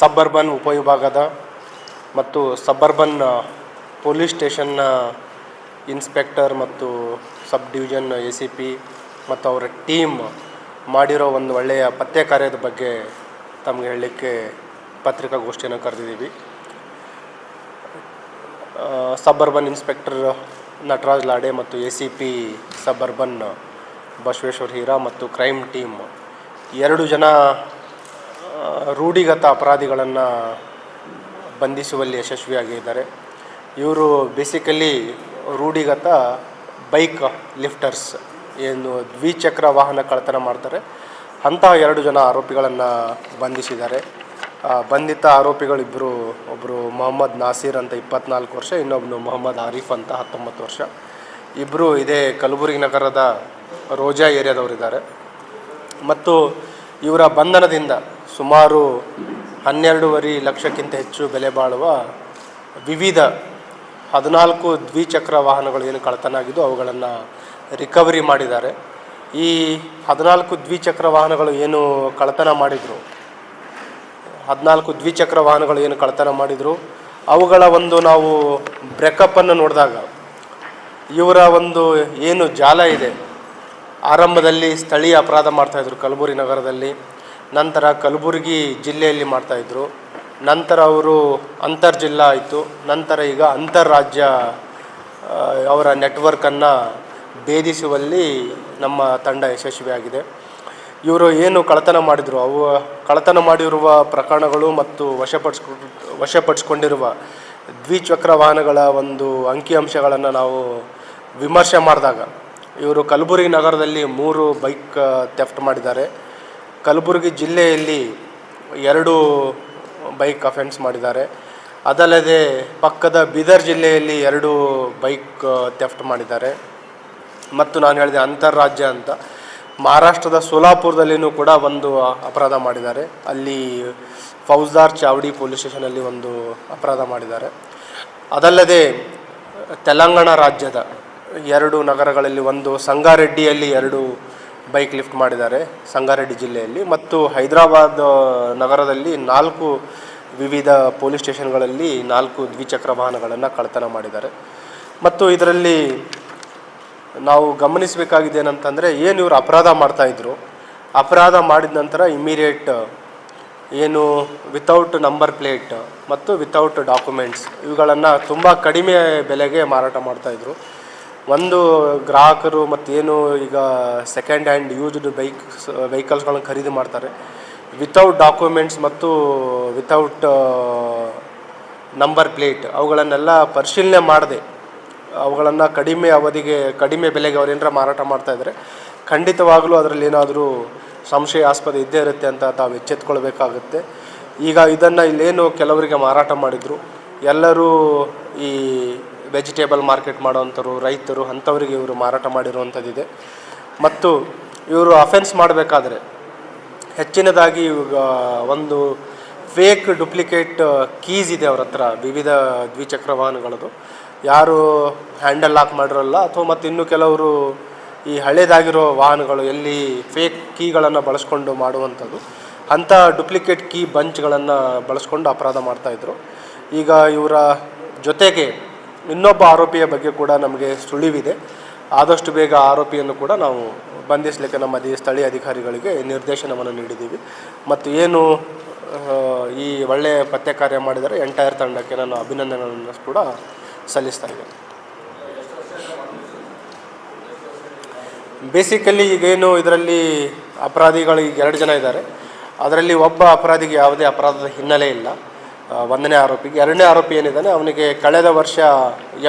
Suburban ಉಪವಿಭಾಗದ ಮತ್ತು suburban police ಸ್ಟೇಷನ್ನ inspector ಮತ್ತು ಸಬ್ ಡಿವಿಷನ್ ACP ಮತ್ತು ಅವರ ಟೀಮ್ ಮಾಡಿರೋ ಒಂದು ಒಳ್ಳೆಯ ಪತ್ತೆ ಕಾರ್ಯದ ಬಗ್ಗೆ ತಮಗೆ ಹೇಳಲಿಕ್ಕೆ ಪತ್ರಿಕಾಗೋಷ್ಠಿಯನ್ನು ಕರೆದಿದ್ದೀವಿ. ಸಬರ್ಬನ್ ಇನ್ಸ್ಪೆಕ್ಟರ್ ನಟರಾಜ್ ಲಾಡೆ ಮತ್ತು ACP ಸಬರ್ಬನ್ ಬಸವೇಶ್ವರ್ ಹೀರಾ ಮತ್ತು ಕ್ರೈಮ್ ಟೀಮ್ 2 ಜನ ರೂಢಿಗತ ಅಪರಾಧಿಗಳನ್ನು ಬಂಧಿಸುವಲ್ಲಿ ಯಶಸ್ವಿಯಾಗಿದ್ದಾರೆ. ಇವರು ಬೇಸಿಕಲಿ ರೂಢಿಗತ ಬೈಕ್ ಲಿಫ್ಟರ್ಸ್, ಏನು ದ್ವಿಚಕ್ರ ವಾಹನ ಕಳ್ಳತನ ಮಾಡ್ತಾರೆ, ಅಂತಹ 2 ಜನ ಆರೋಪಿಗಳನ್ನು ಬಂಧಿಸಿದ್ದಾರೆ. ಬಂಧಿತ ಆರೋಪಿಗಳಿಬ್ಬರು, ಒಬ್ಬರು ಮೊಹಮ್ಮದ್ ನಾಸೀರ್ ಅಂತ 24 ವರ್ಷ, ಇನ್ನೊಬ್ಬನು ಮೊಹಮ್ಮದ್ ಆರಿಫ್ ಅಂತ 19 ವರ್ಷ. ಇಬ್ಬರು ಇದೇ ಕಲಬುರಗಿ ನಗರದ ರೋಜಾ ಏರಿಯಾದವರಿದ್ದಾರೆ. ಮತ್ತು ಇವರ ಬಂಧನದಿಂದ ಸುಮಾರು 12.5 ಲಕ್ಷಕ್ಕಿಂತ ಹೆಚ್ಚು ಬೆಲೆ ಬಾಳುವ ವಿವಿಧ 14 ದ್ವಿಚಕ್ರ ವಾಹನಗಳು ಏನು ಕಳ್ಳತನ ಆಗಿದ್ದು ಅವುಗಳನ್ನು ರಿಕವರಿ ಮಾಡಿದ್ದಾರೆ. ಈ 14 ದ್ವಿಚಕ್ರ ವಾಹನಗಳು ಏನು ಕಳ್ಳತನ ಮಾಡಿದರು ಅವುಗಳ ಒಂದು ನಾವು ಬ್ರೇಕಪ್ಪನ್ನು ನೋಡಿದಾಗ ಇವರ ಒಂದು ಏನು ಜಾಲ ಇದೆ, ಆರಂಭದಲ್ಲಿ ಸ್ಥಳೀಯ ಅಪರಾಧ ಮಾಡ್ತಾಯಿದ್ರು ಕಲಬುರಗಿ ನಗರದಲ್ಲಿ, ನಂತರ ಕಲಬುರಗಿ ಜಿಲ್ಲೆಯಲ್ಲಿ ಮಾಡ್ತಾಯಿದ್ರು, ನಂತರ ಅವರು ಅಂತರ್ಜಿಲ್ಲಾ ಆಯಿತು, ನಂತರ ಈಗ ಅಂತಾರಾಜ್ಯ ಅವರ ನೆಟ್ವರ್ಕನ್ನು ಭೇದಿಸುವಲ್ಲಿ ನಮ್ಮ ತಂಡ ಯಶಸ್ವಿಯಾಗಿದೆ. ಇವರು ಏನು ಕಳ್ಳತನ ಮಾಡಿದರು, ಅವು ಕಳ್ಳತನ ಮಾಡಿರುವ ಪ್ರಕರಣಗಳು ಮತ್ತು ವಶಪಡಿಸ್ಕೊಂಡಿರುವ ದ್ವಿಚಕ್ರ ವಾಹನಗಳ ಒಂದು ಅಂಕಿಅಂಶಗಳನ್ನು ನಾವು ವಿಮರ್ಶೆ ಮಾಡಿದಾಗ ಇವರು ಕಲಬುರಗಿ ನಗರದಲ್ಲಿ 3 ಬೈಕ್ ಥೆಫ್ಟ್ ಮಾಡಿದ್ದಾರೆ. ಕಲಬುರಗಿ ಜಿಲ್ಲೆಯಲ್ಲಿ 2 ಬೈಕ್ ಅಫೆನ್ಸ್ ಮಾಡಿದ್ದಾರೆ. ಅದಲ್ಲದೆ ಪಕ್ಕದ ಬೀದರ್ ಜಿಲ್ಲೆಯಲ್ಲಿ 2 ಬೈಕ್ ಥೆಫ್ಟ್ ಮಾಡಿದ್ದಾರೆ. ಮತ್ತು ನಾನು ಹೇಳಿದೆ ಅಂತಾರಾಜ್ಯ ಅಂತ ಮಹಾರಾಷ್ಟ್ರದ ಸೋಲಾಪುರದಲ್ಲಿಯೂ ಕೂಡ ಒಂದು ಅಪರಾಧ ಮಾಡಿದ್ದಾರೆ. ಅಲ್ಲಿ ಫೌಜ್ದಾರ್ ಚಾವಡಿ ಪೊಲೀಸ್ ಸ್ಟೇಷನಲ್ಲಿ ಒಂದು ಅಪರಾಧ ಮಾಡಿದ್ದಾರೆ. ಅದಲ್ಲದೆ ತೆಲಂಗಾಣ ರಾಜ್ಯದ 2 ನಗರಗಳಲ್ಲಿ, ಒಂದು ಸಂಗಾರೆಡ್ಡಿಯಲ್ಲಿ 2 ಬೈಕ್ ಲಿಫ್ಟ್ ಮಾಡಿದ್ದಾರೆ ಸಂಗಾರೆಡ್ಡಿ ಜಿಲ್ಲೆಯಲ್ಲಿ, ಮತ್ತು ಹೈದರಾಬಾದ್ ನಗರದಲ್ಲಿ 4 ವಿವಿಧ ಪೊಲೀಸ್ ಸ್ಟೇಷನ್ಗಳಲ್ಲಿ 4 ದ್ವಿಚಕ್ರ ವಾಹನಗಳನ್ನು ಕಳ್ಳತನ ಮಾಡಿದ್ದಾರೆ. ಮತ್ತು ಇದರಲ್ಲಿ ನಾವು ಗಮನಿಸಬೇಕಾಗಿದೆ ಏನಂತಂದರೆ, ಏನು ಇವರು ಅಪರಾಧ ಮಾಡ್ತಾಯಿದ್ರು, ಅಪರಾಧ ಮಾಡಿದ ನಂತರ ಇಮಿಡಿಯೇಟ್ ಏನು ವಿತೌಟ್ ನಂಬರ್ ಪ್ಲೇಟ್ ಮತ್ತು ವಿತೌಟ್ ಡಾಕ್ಯುಮೆಂಟ್ಸ್ ಇವುಗಳನ್ನು ತುಂಬ ಕಡಿಮೆ ಬೆಲೆಗೆ ಮಾರಾಟ ಮಾಡ್ತಾಯಿದ್ರು. ಒಂದು ಗ್ರಾಹಕರು ಮತ್ತೇನು ಈಗ ಸೆಕೆಂಡ್ ಹ್ಯಾಂಡ್ ಯೂಸ್ಡ್ ವೆಹಿಕಲ್ಸ್ಗಳನ್ನು ಖರೀದಿ ಮಾಡ್ತಾರೆ, ವಿತೌಟ್ ಡಾಕ್ಯುಮೆಂಟ್ಸ್ ಮತ್ತು ವಿತೌಟ್ ನಂಬರ್ ಪ್ಲೇಟ್ ಅವುಗಳನ್ನೆಲ್ಲ ಪರಿಶೀಲನೆ ಮಾಡದೆ ಅವುಗಳನ್ನು ಕಡಿಮೆ ಅವಧಿಗೆ, ಕಡಿಮೆ ಬೆಲೆಗೆ ಅವರೇನಾರ ಮಾರಾಟ ಮಾಡ್ತಾಯಿದ್ರೆ ಖಂಡಿತವಾಗಲೂ ಅದರಲ್ಲಿ ಏನಾದರೂ ಸಂಶಯಾಸ್ಪದ ಇದ್ದೇ ಇರುತ್ತೆ ಅಂತ ತಾವು ಎಚ್ಚೆತ್ಕೊಳ್ಬೇಕಾಗುತ್ತೆ. ಈಗ ಇದನ್ನು ಇಲ್ಲೇನು ಕೆಲವರಿಗೆ ಮಾರಾಟ ಮಾಡಿದರು, ಎಲ್ಲರೂ ಈ ವೆಜಿಟೇಬಲ್ ಮಾರ್ಕೆಟ್ ಮಾಡೋವಂಥವ್ರು, ರೈತರು, ಅಂಥವರಿಗೆ ಇವರು ಮಾರಾಟ ಮಾಡಿರುವಂಥದ್ದಿದೆ. ಮತ್ತು ಇವರು ಅಫೆನ್ಸ್ ಮಾಡಬೇಕಾದ್ರೆ ಹೆಚ್ಚಿನದಾಗಿ ಇವಾಗ ಒಂದು ಫೇಕ್ ಡುಪ್ಲಿಕೇಟ್ ಕೀಸ್ ಇದೆ ಅವ್ರ ಹತ್ರ, ವಿವಿಧ ದ್ವಿಚಕ್ರ ವಾಹನಗಳದು, ಯಾರು ಹ್ಯಾಂಡಲ್ ಲಾಕ್ ಮಾಡಿರೋಲ್ಲ, ಅಥವಾ ಮತ್ತು ಇನ್ನು ಕೆಲವರು ಈ ಹಳೇದಾಗಿರೋ ವಾಹನಗಳು ಎಲ್ಲಿ ಫೇಕ್ ಕೀಗಳನ್ನು ಬಳಸ್ಕೊಂಡು ಮಾಡುವಂಥದ್ದು, ಅಂಥ ಡುಪ್ಲಿಕೇಟ್ ಕೀ ಬಂಚ್ಗಳನ್ನು ಬಳಸ್ಕೊಂಡು ಅಪರಾಧ ಮಾಡ್ತಾಯಿದ್ರು. ಈಗ ಇವರ ಜೊತೆಗೆ ಇನ್ನೊಬ್ಬ ಆರೋಪಿಯ ಬಗ್ಗೆ ಕೂಡ ನಮಗೆ ಸುಳಿವಿದೆ. ಆದಷ್ಟು ಬೇಗ ಆರೋಪಿಯನ್ನು ಕೂಡ ನಾವು ಬಂಧಿಸಲಿಕ್ಕೆ ನಮ್ಮ ಸ್ಥಳೀಯ ಅಧಿಕಾರಿಗಳಿಗೆ ನಿರ್ದೇಶನವನ್ನು ನೀಡಿದ್ದೀವಿ. ಮತ್ತು ಏನು ಈ ಒಳ್ಳೆಯ ಪತ್ತೆ ಕಾರ್ಯ ಮಾಡಿದರೆ ಎಂಟೈರ್ ತಂಡಕ್ಕೆ ನಾನು ಅಭಿನಂದನೆಗಳನ್ನು ಕೂಡ ಸಲ್ಲಿಸ್ತಾ ಇದ್ದೇನೆ. ಬೇಸಿಕಲಿ ಈಗೇನು ಇದರಲ್ಲಿ ಅಪರಾಧಿಗಳು ಈಗ 2 ಜನ ಇದ್ದಾರೆ. ಅದರಲ್ಲಿ ಒಬ್ಬ ಅಪರಾಧಿಗೆ ಯಾವುದೇ ಅಪರಾಧದ ಹಿನ್ನೆಲೆ ಇಲ್ಲ, 1ನೇ ಆರೋಪಿಗೆ. 2ನೇ ಆರೋಪಿ ಏನಿದ್ದಾನೆ ಅವನಿಗೆ ಕಳೆದ ವರ್ಷ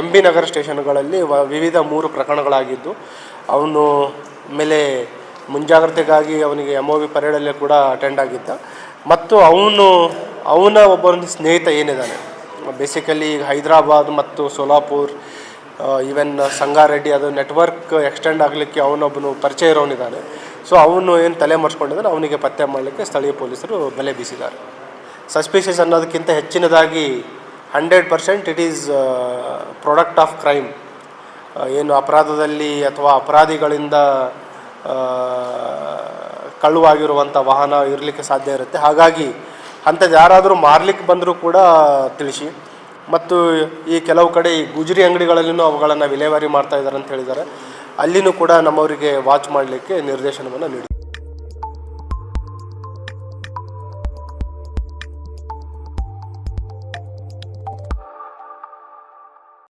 MB ನಗರ ಸ್ಟೇಷನ್ಗಳಲ್ಲಿ ವಿವಿಧ 3 ಪ್ರಕರಣಗಳಾಗಿದ್ದು ಅವನು ಮೇಲೆ ಮುಂಜಾಗ್ರತೆಗಾಗಿ ಅವನಿಗೆ MOV ಪರೇಡಲ್ಲೇ ಕೂಡ ಅಟೆಂಡ್ ಆಗಿದ್ದ. ಮತ್ತು ಅವನ ಒಬ್ಬೊಂದು ಸ್ನೇಹಿತ ಏನಿದ್ದಾನೆ, ಬೇಸಿಕಲಿ ಹೈದರಾಬಾದ್ ಮತ್ತು ಸೋಲಾಪುರ್, ಈವನ್ ಸಂಗಾರೆಡ್ಡಿ, ಅದು ನೆಟ್ವರ್ಕ್ ಎಕ್ಸ್ಟೆಂಡ್ ಆಗಲಿಕ್ಕೆ ಅವನೊಬ್ಬನು ಪರಿಚಯ ಇರೋನಿದ್ದಾನೆ. ಸೊ ಅವನು ಏನು ತಲೆ ಮರೆಸ್ಕೊಂಡಿದ್ದಾನೆ, ಅವನಿಗೆ ಪತ್ತೆ ಮಾಡಲಿಕ್ಕೆ ಸ್ಥಳೀಯ ಪೊಲೀಸರು ಬಲೆ ಬೀಸಿದ್ದಾರೆ. ಸಸ್ಪಿಷಿಯಸ್ ಅನ್ನೋದಕ್ಕಿಂತ ಹೆಚ್ಚಿನದಾಗಿ 100% it is product of crime. ಏನು ಅಪರಾಧದಲ್ಲಿ ಅಥವಾ ಅಪರಾಧಿಗಳಿಂದ ಕಳುವಾಗಿರುವಂಥ ವಾಹನ ಇರಲಿಕ್ಕೆ ಸಾಧ್ಯ ಇರುತ್ತೆ. ಹಾಗಾಗಿ ಅಂಥದ್ದು ಯಾರಾದರೂ ಮಾರ್ಲಿಕ್ಕೆ ಬಂದರೂ ಕೂಡ ತಿಳಿಸಿ. ಮತ್ತು ಈ ಕೆಲವು ಕಡೆ ಈ ಗುಜರಿ ಅಂಗಡಿಗಳಲ್ಲಿನೂ ಅವುಗಳನ್ನು ವಿಲೇವಾರಿ ಮಾಡ್ತಾ ಇದ್ದಾರೆ ಅಂತ ಹೇಳಿದ್ದಾರೆ. ಅಲ್ಲಿನೂ ಕೂಡ ನಮ್ಮವರಿಗೆ ವಾಚ್ ಮಾಡಲಿಕ್ಕೆ ನಿರ್ದೇಶನವನ್ನು ನೀಡಿ.